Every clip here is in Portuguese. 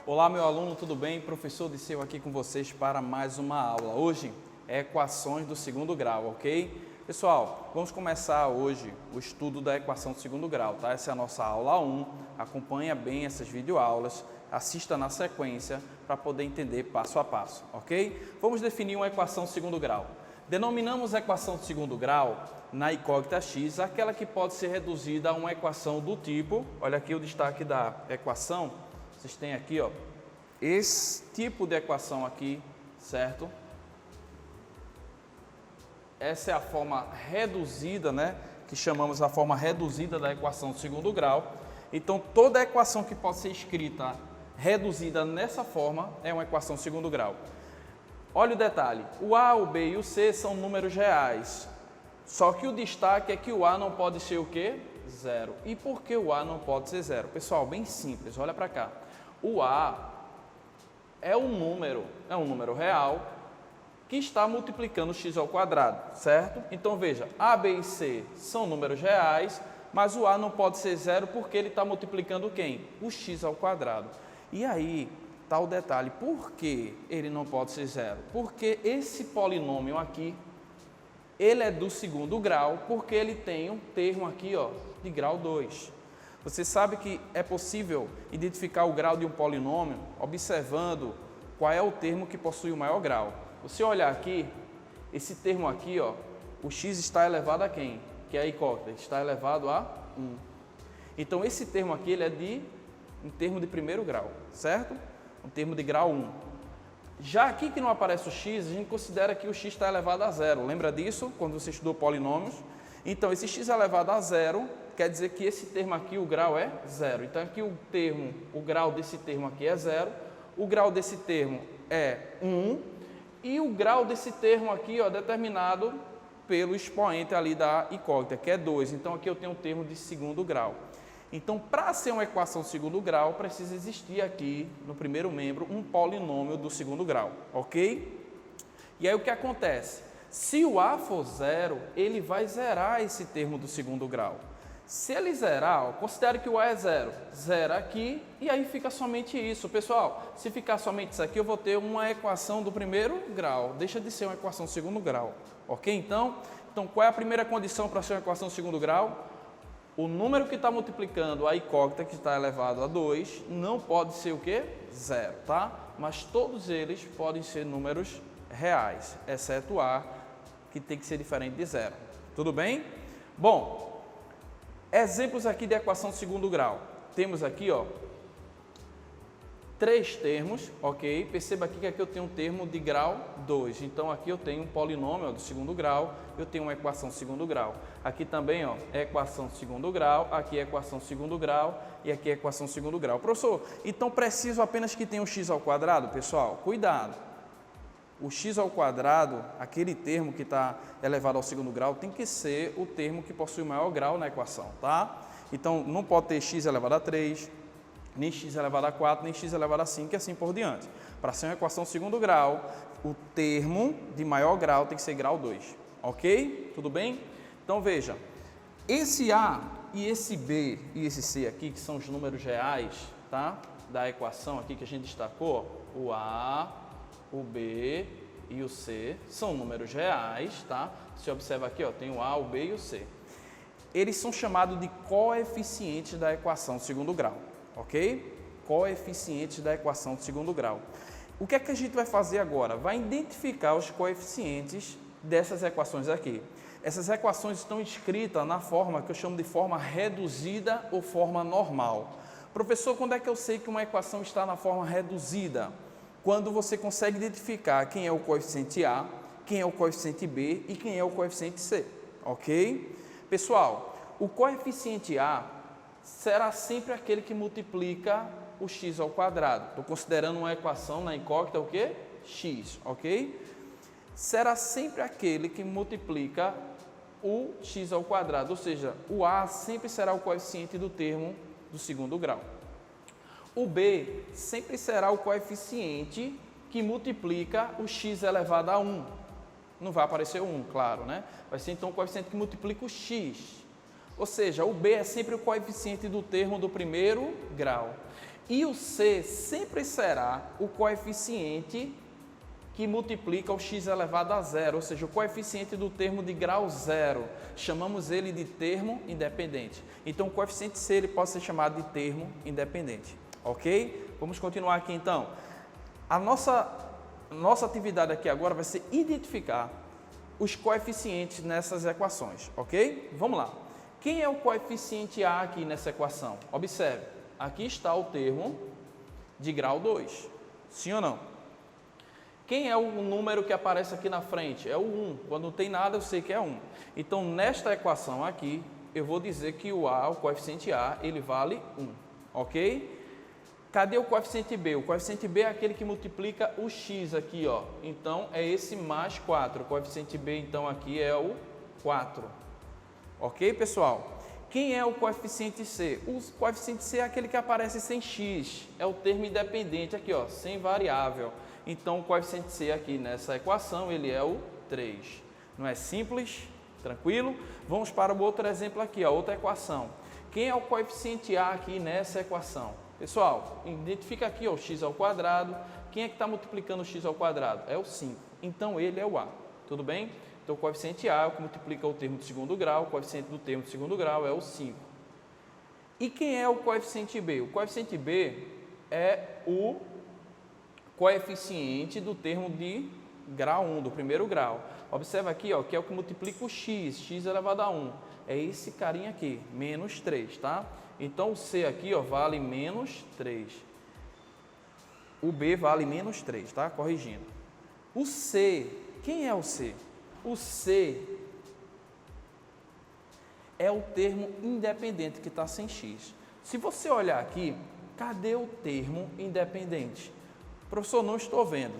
Olá, meu aluno, tudo bem? Professor Disseu aqui com vocês para mais uma aula. Hoje é equações do segundo grau, ok? Pessoal, vamos começar hoje o estudo da equação do segundo grau, tá? Essa é a nossa aula 1, acompanha bem essas videoaulas, assista na sequência para poder entender passo a passo, ok? Vamos definir uma equação do segundo grau. Denominamos a equação do segundo grau na incógnita x, aquela que pode ser reduzida a uma equação do tipo, olha aqui o destaque da equação, vocês têm aqui, ó, esse tipo de equação aqui, certo? Essa é a forma reduzida, né? Que chamamos a forma reduzida da equação do segundo grau. Então, toda equação que pode ser escrita reduzida nessa forma é uma equação do segundo grau. Olha o detalhe, o A, o B e o C são números reais. Só que o destaque é que o A não pode ser o quê? Zero. E por que o A não pode ser zero? Pessoal, bem simples, olha para cá. O A é um número real que está multiplicando x ao quadrado, certo? Então veja, A, B e C são números reais, mas o A não pode ser zero porque ele está multiplicando quem? O x ao quadrado. E aí está o detalhe, por que ele não pode ser zero? Porque esse polinômio aqui, ele é do segundo grau, porque ele tem um termo aqui, ó, de grau 2. Você sabe que é possível identificar o grau de um polinômio observando qual é o termo que possui o maior grau. Você olhar aqui, esse termo aqui, ó, o x está elevado a quem? Que é a incógnita, está elevado a 1. Então, esse termo aqui, ele é um termo de primeiro grau, certo? Um termo de grau 1. Já aqui que não aparece o x, a gente considera que o x está elevado a zero. Lembra disso, quando você estudou polinômios? Então, esse x elevado a zero quer dizer que esse termo aqui, o grau é zero. Então, aqui o grau desse termo aqui é zero, o grau desse termo é 1 e o grau desse termo aqui, ó, determinado pelo expoente ali da incógnita, que é 2. Então, aqui eu tenho um termo de segundo grau. Então, para ser uma equação de segundo grau, precisa existir aqui, no primeiro membro, um polinômio do segundo grau, ok? E aí, o que acontece? Se o A for zero, ele vai zerar esse termo do segundo grau. Se ele zerar, ó, considere que o A é zero. Zera aqui e aí fica somente isso. Pessoal, se ficar somente isso aqui, eu vou ter uma equação do primeiro grau. Deixa de ser uma equação do segundo grau. Ok? Então, qual é a primeira condição para ser uma equação do segundo grau? O número que está multiplicando a incógnita, que está elevado a 2, não pode ser o quê? Zero, tá? Mas todos eles podem ser números reais, exceto o A, que tem que ser diferente de zero. Tudo bem? Bom, exemplos aqui de equação de segundo grau. Temos aqui, ó, 3 termos, ok? Perceba aqui que aqui eu tenho um termo de grau 2. Então, aqui eu tenho um polinômio, ó, do segundo grau, eu tenho uma equação de segundo grau. Aqui também, ó, é equação de segundo grau, aqui é equação de segundo grau e aqui é equação de segundo grau. Professor, então preciso apenas que tenha um x ao quadrado? Pessoal, cuidado. O x ao quadrado, aquele termo que está elevado ao segundo grau, tem que ser o termo que possui o maior grau na equação, tá? Então, não pode ter x elevado a 3, nem x elevado a 4, nem x elevado a 5 e assim por diante. Para ser uma equação de segundo grau, o termo de maior grau tem que ser grau 2, ok? Tudo bem? Então, veja, esse A e esse B e esse C aqui, que são os números reais, tá? Da equação aqui que a gente destacou, o A, o B e o C são números reais, tá? Você observa aqui, ó, tem o A, o B e o C. Eles são chamados de coeficientes da equação de segundo grau, ok? Coeficientes da equação de segundo grau. O que é que a gente vai fazer agora? Vai identificar os coeficientes dessas equações aqui. Essas equações estão escritas na forma que eu chamo de forma reduzida ou forma normal. Professor, quando é que eu sei que uma equação está na forma reduzida? Quando você consegue identificar quem é o coeficiente A, quem é o coeficiente B e quem é o coeficiente C, ok? Pessoal, o coeficiente A será sempre aquele que multiplica o x ao quadrado. Estou considerando uma equação na incógnita, o quê? X, ok? Será sempre aquele que multiplica o x ao quadrado, ou seja, o A sempre será o coeficiente do termo do segundo grau. O B sempre será o coeficiente que multiplica o x elevado a 1. Não vai aparecer o 1, claro, né? Vai ser então o coeficiente que multiplica o x. Ou seja, o B é sempre o coeficiente do termo do primeiro grau. E o C sempre será o coeficiente que multiplica o x elevado a zero, ou seja, o coeficiente do termo de grau zero. Chamamos ele de termo independente. Então, o coeficiente C ele pode ser chamado de termo independente. Ok? Vamos continuar aqui então. A nossa atividade aqui agora vai ser identificar os coeficientes nessas equações. Ok? Vamos lá. Quem é o coeficiente A aqui nessa equação? Observe, aqui está o termo de grau 2. Sim ou não? Quem é o número que aparece aqui na frente? É o 1. Quando não tem nada, eu sei que é 1. Então, nesta equação aqui, eu vou dizer que o A, o coeficiente A, ele vale 1. Ok? Cadê o coeficiente B? O coeficiente B é aquele que multiplica o x aqui, ó. Então, é esse mais 4. O coeficiente B, então, aqui é o 4. Ok, pessoal? Quem é o coeficiente C? O coeficiente C é aquele que aparece sem x. É o termo independente aqui, ó, sem variável. Então, o coeficiente C aqui nessa equação, ele é o 3. Não é simples? Tranquilo? Vamos para o outro exemplo aqui, a outra equação. Quem é o coeficiente A aqui nessa equação? Pessoal, identifica aqui ó, o x ao quadrado. Quem é que está multiplicando o x ao quadrado? É o 5. Então, ele é o A. Tudo bem? Então, o coeficiente A é o que multiplica o termo de segundo grau. O coeficiente do termo de segundo grau é o 5. E quem é o coeficiente B? O coeficiente B é o coeficiente do termo de grau 1, do primeiro grau. Observa aqui, ó, que é o que multiplica o x elevado a 1. É esse carinha aqui, menos 3, tá? Então, o C aqui, ó, vale menos 3. O B vale menos 3, tá? Corrigindo. O C, quem é o C? O C é o termo independente que está sem x. Se você olhar aqui, cadê o termo independente? Professor, não estou vendo.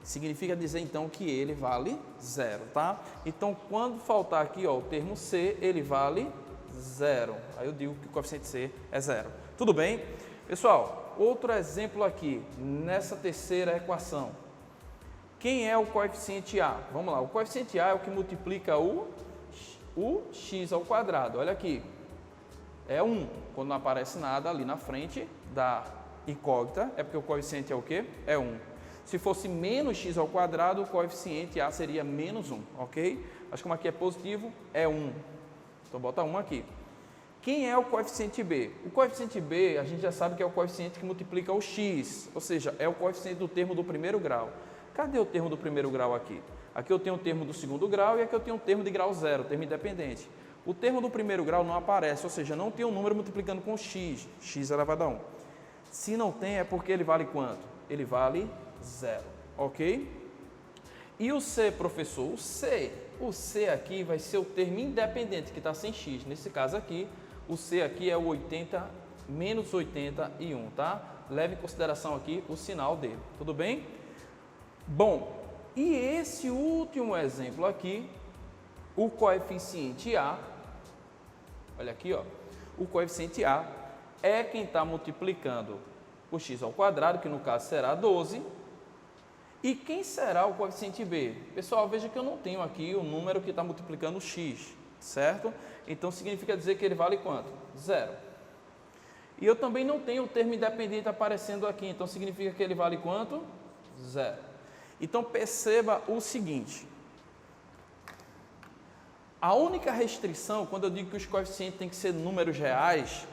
Significa dizer, então, que ele vale 0, tá? Então, quando faltar aqui, ó, o termo C, ele vale 0. Aí eu digo que o coeficiente C é 0. Tudo bem? Pessoal, outro exemplo aqui, nessa terceira equação. Quem é o coeficiente A? Vamos lá, o coeficiente A é o que multiplica o x ao quadrado. Olha aqui, é 1. Quando não aparece nada ali na frente da incógnita, é porque o coeficiente é o quê? É 1. Se fosse menos x ao quadrado, o coeficiente A seria menos 1, ok? Mas como aqui é positivo, é 1. Então, bota 1 aqui. Quem é o coeficiente B? O coeficiente B, a gente já sabe que é o coeficiente que multiplica o x, ou seja, é o coeficiente do termo do primeiro grau. Cadê o termo do primeiro grau aqui? Aqui eu tenho o termo do segundo grau e aqui eu tenho o termo de grau 0, termo independente. O termo do primeiro grau não aparece, ou seja, não tem um número multiplicando com x, x elevado a 1. Se não tem, é porque ele vale quanto? Ele vale 0, ok? E o C, professor? O C aqui vai ser o termo independente que está sem x. Nesse caso aqui, o C aqui é o 80 menos 81, tá? Leve em consideração aqui o sinal dele, tudo bem? Bom, e esse último exemplo aqui, o coeficiente A, olha aqui, ó, o coeficiente A é quem está multiplicando o x ao quadrado, que no caso será 12. E quem será o coeficiente B? Pessoal, veja que eu não tenho aqui o número que está multiplicando o x, certo? Então, significa dizer que ele vale quanto? 0. E eu também não tenho o termo independente aparecendo aqui, então significa que ele vale quanto? 0. Então, perceba o seguinte. A única restrição, quando eu digo que os coeficientes têm que ser números reais,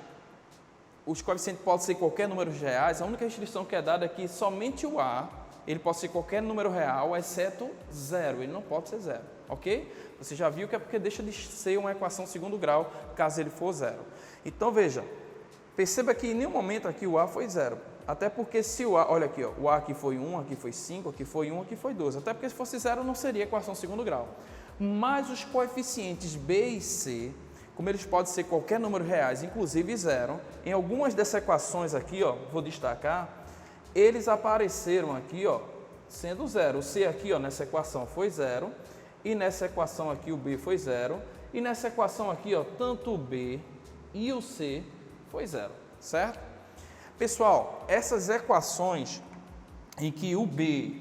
os coeficientes podem ser qualquer número reais, a única restrição que é dada é que somente o A, ele pode ser qualquer número real, exceto 0, ele não pode ser 0, ok? Você já viu que é porque deixa de ser uma equação segundo grau, caso ele for 0. Então, veja, perceba que em nenhum momento aqui o A foi 0, até porque se o A, olha aqui, ó, o A aqui foi 1, aqui foi 5, aqui foi 1, aqui foi 2, até porque se fosse 0 não seria equação segundo grau. Mas os coeficientes B e C, como eles podem ser qualquer número reais, inclusive 0, em algumas dessas equações aqui, ó, vou destacar, eles apareceram aqui, ó, sendo 0. O C aqui, ó, nessa equação foi 0, e nessa equação aqui o B foi 0, e nessa equação aqui, ó, tanto o B e o C foi 0, certo? Pessoal, essas equações em que o B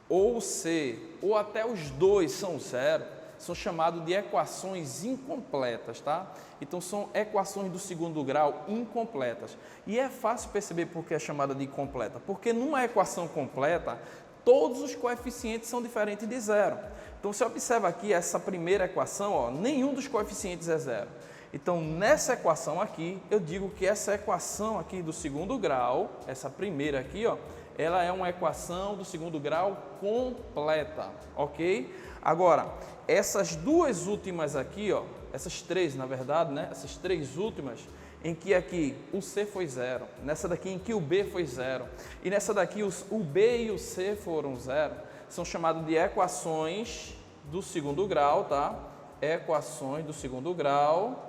ou o C, ou até os dois são 0, são chamados de equações incompletas, tá? Então, são equações do segundo grau incompletas. E é fácil perceber por que é chamada de incompleta, porque numa equação completa, todos os coeficientes são diferentes de zero. Então, você observa aqui essa primeira equação, ó, nenhum dos coeficientes é zero. Então, nessa equação aqui, eu digo que essa equação aqui do segundo grau, essa primeira aqui, ó, ela é uma equação do segundo grau completa, ok? Agora, essas duas últimas aqui, ó, essas três, na verdade, né? Essas três últimas, em que aqui o C foi zero, nessa daqui em que o B foi zero, e nessa daqui o B e o C foram zero, são chamados de equações do segundo grau, tá? Equações do segundo grau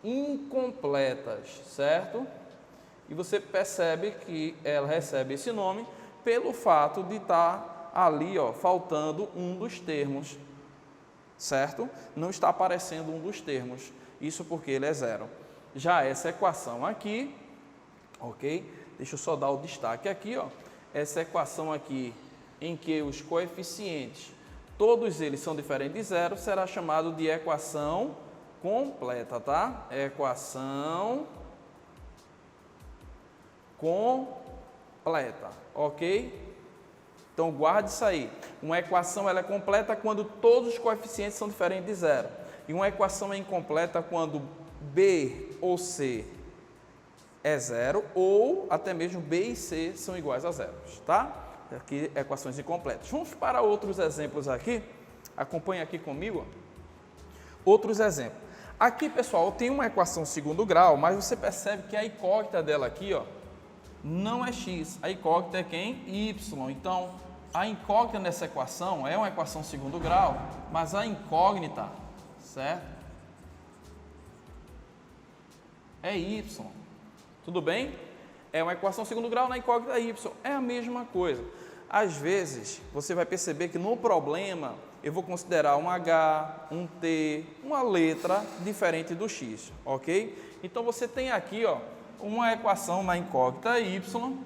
incompletas, certo? E você percebe que ela recebe esse nome pelo fato de estar ali, ó, faltando um dos termos, certo? Não está aparecendo um dos termos, isso porque ele é zero. Já essa equação aqui, ok? Deixa eu só dar o destaque aqui, ó. Essa equação aqui, em que os coeficientes, todos eles são diferentes de zero, será chamado de equação completa, tá? Equação completa, ok? Então, guarde isso aí. Uma equação ela é completa quando todos os coeficientes são diferentes de zero. E uma equação é incompleta quando B ou C é zero, ou até mesmo B e C são iguais a zero, tá? Aqui, equações incompletas. Vamos para outros exemplos aqui. Acompanhe aqui comigo. Outros exemplos. Aqui, pessoal, tem uma equação segundo grau, mas você percebe que a incógnita dela aqui, ó, não é x. A incógnita é quem? Y. Então, a incógnita nessa equação é uma equação segundo grau, mas a incógnita, certo? É y. Tudo bem? É uma equação segundo grau, na incógnita é y. É a mesma coisa. Às vezes, você vai perceber que no problema eu vou considerar um H, um T, uma letra diferente do X, ok? Então, você tem aqui, ó, uma equação na incógnita y,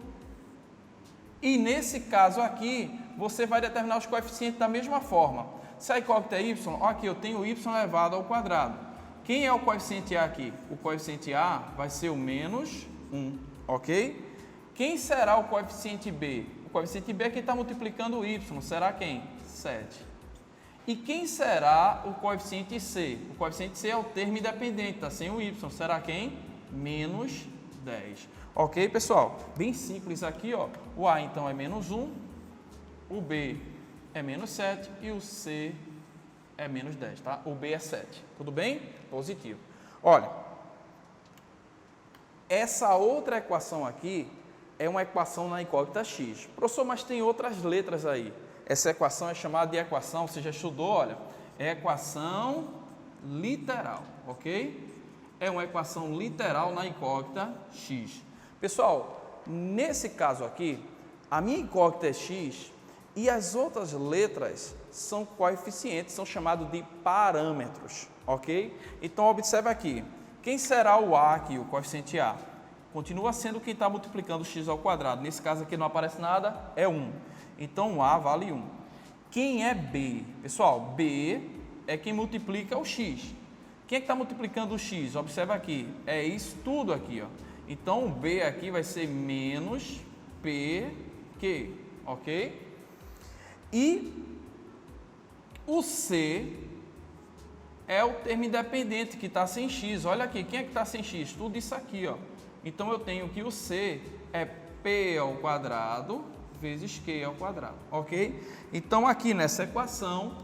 e nesse caso aqui, você vai determinar os coeficientes da mesma forma. Se a incógnita é y, ó, aqui eu tenho y elevado ao quadrado. Quem é o coeficiente A aqui? O coeficiente A vai ser o menos 1, ok? Quem será o coeficiente B? O coeficiente B é quem está multiplicando o y, será quem? 7. E quem será o coeficiente C? O coeficiente C é o termo independente, está sem o y, será quem? Menos 10. Ok, pessoal? Bem simples aqui, ó. O A, então, é menos 1, o B é menos 7 e o C é menos 10, tá? O B é 7. Tudo bem? Positivo. Olha, essa outra equação aqui é uma equação na incógnita x. Professor, mas tem outras letras aí. Essa equação é chamada de equação, você já estudou, olha, é equação literal, ok? É uma equação literal na incógnita x. Pessoal, nesse caso aqui, a minha incógnita é x e as outras letras são coeficientes, são chamados de parâmetros, ok? Então, observe aqui, quem será o A aqui, o coeficiente A? Continua sendo quem está multiplicando x ao quadrado. Nesse caso aqui não aparece nada, é 1. Então, o A vale 1. Quem é B? Pessoal, B é quem multiplica o x. Quem é que está multiplicando o x? Observa aqui, é isso tudo aqui, ó. Então, o B aqui vai ser menos PQ, ok? E o C é o termo independente que está sem x. Olha aqui, quem é que está sem x? Tudo isso aqui, ó. Então, eu tenho que o C é P ao quadrado vezes Q ao quadrado, ok? Então, aqui nessa equação,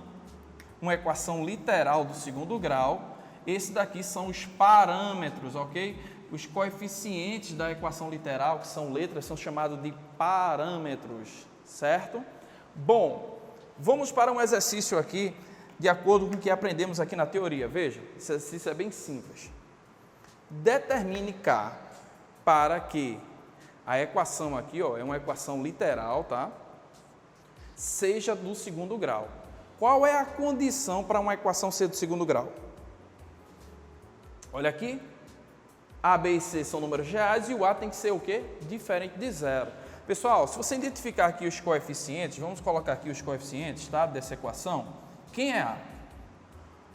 uma equação literal do segundo grau, esses daqui são os parâmetros, ok? Os coeficientes da equação literal, que são letras, são chamados de parâmetros, certo? Bom, vamos para um exercício aqui, de acordo com o que aprendemos aqui na teoria. Veja, esse exercício é bem simples. Determine K para que a equação aqui, ó, é uma equação literal, tá? Seja do segundo grau. Qual é a condição para uma equação ser do segundo grau? Olha aqui, A, B e C são números reais e o A tem que ser o quê? Diferente de zero. Pessoal, se você identificar aqui os coeficientes, vamos colocar aqui os coeficientes, tá? Dessa equação. Quem é A?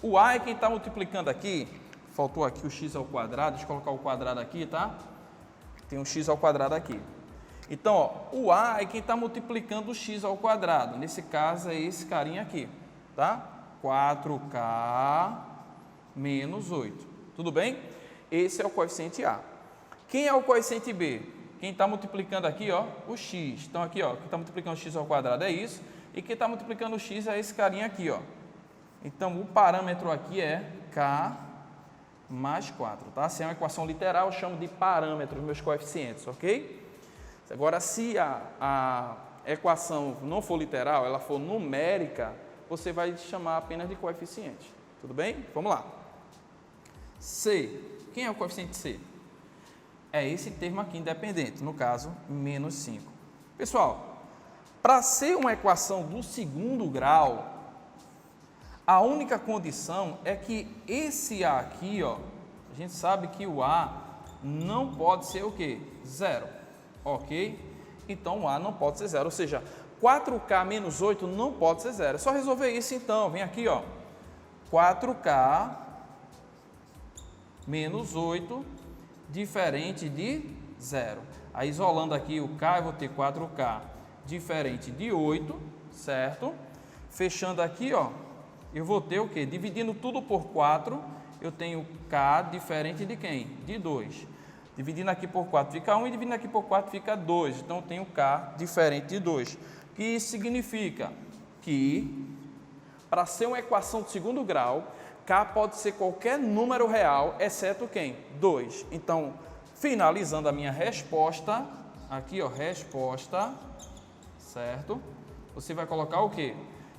O A é quem está multiplicando aqui. Faltou aqui o x ao quadrado. Deixa eu colocar o quadrado aqui, tá? Tem um x ao quadrado aqui. Então, ó, o A é quem está multiplicando o x ao quadrado. Nesse caso, é esse carinha aqui, tá? 4K menos 8. Tudo bem? Esse é o coeficiente A. Quem é o coeficiente B? Quem está multiplicando aqui, ó, o x. Então, aqui, ó, quem está multiplicando o x ao quadrado é isso. E quem está multiplicando o x é esse carinha aqui, ó. Então, o parâmetro aqui é K mais 4, tá? Se é uma equação literal, eu chamo de parâmetro os meus coeficientes, ok? Agora, se a equação não for literal, ela for numérica, você vai chamar apenas de coeficiente. Tudo bem? Vamos lá. C. Quem é o coeficiente C? É esse termo aqui independente, no caso, menos 5. Pessoal, para ser uma equação do segundo grau, a única condição é que esse A aqui, ó, a gente sabe que o A não pode ser o quê? 0, ok? Então, o A não pode ser 0, ou seja, 4K menos 8 não pode ser 0. É só resolver isso então, vem aqui, ó, 4K menos 8 diferente de 0. Aí, isolando aqui o K, eu vou ter 4K diferente de 8, certo? Fechando aqui, ó, eu vou ter o quê? Dividindo tudo por 4, eu tenho K diferente de quem? De 2. Dividindo aqui por 4 fica 1 e dividindo aqui por 4 fica 2. Então, eu tenho K diferente de 2. O que isso significa? Que, para ser uma equação de segundo grau, K pode ser qualquer número real, exceto quem? 2. Então, finalizando a minha resposta, aqui, ó, resposta, certo? Você vai colocar o quê?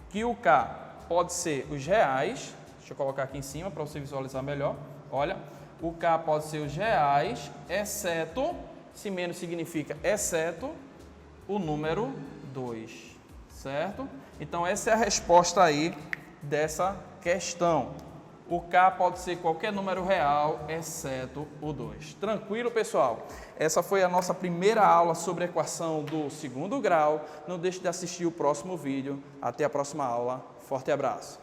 Que o K pode ser os reais, deixa eu colocar aqui em cima para você visualizar melhor. Olha, o K pode ser os reais, exceto, se menos significa exceto, o número 2, certo? Então, essa é a resposta aí dessa questão. O K pode ser qualquer número real, exceto o 2. Tranquilo, pessoal? Essa foi a nossa primeira aula sobre a equação do segundo grau. Não deixe de assistir o próximo vídeo. Até a próxima aula. Forte abraço.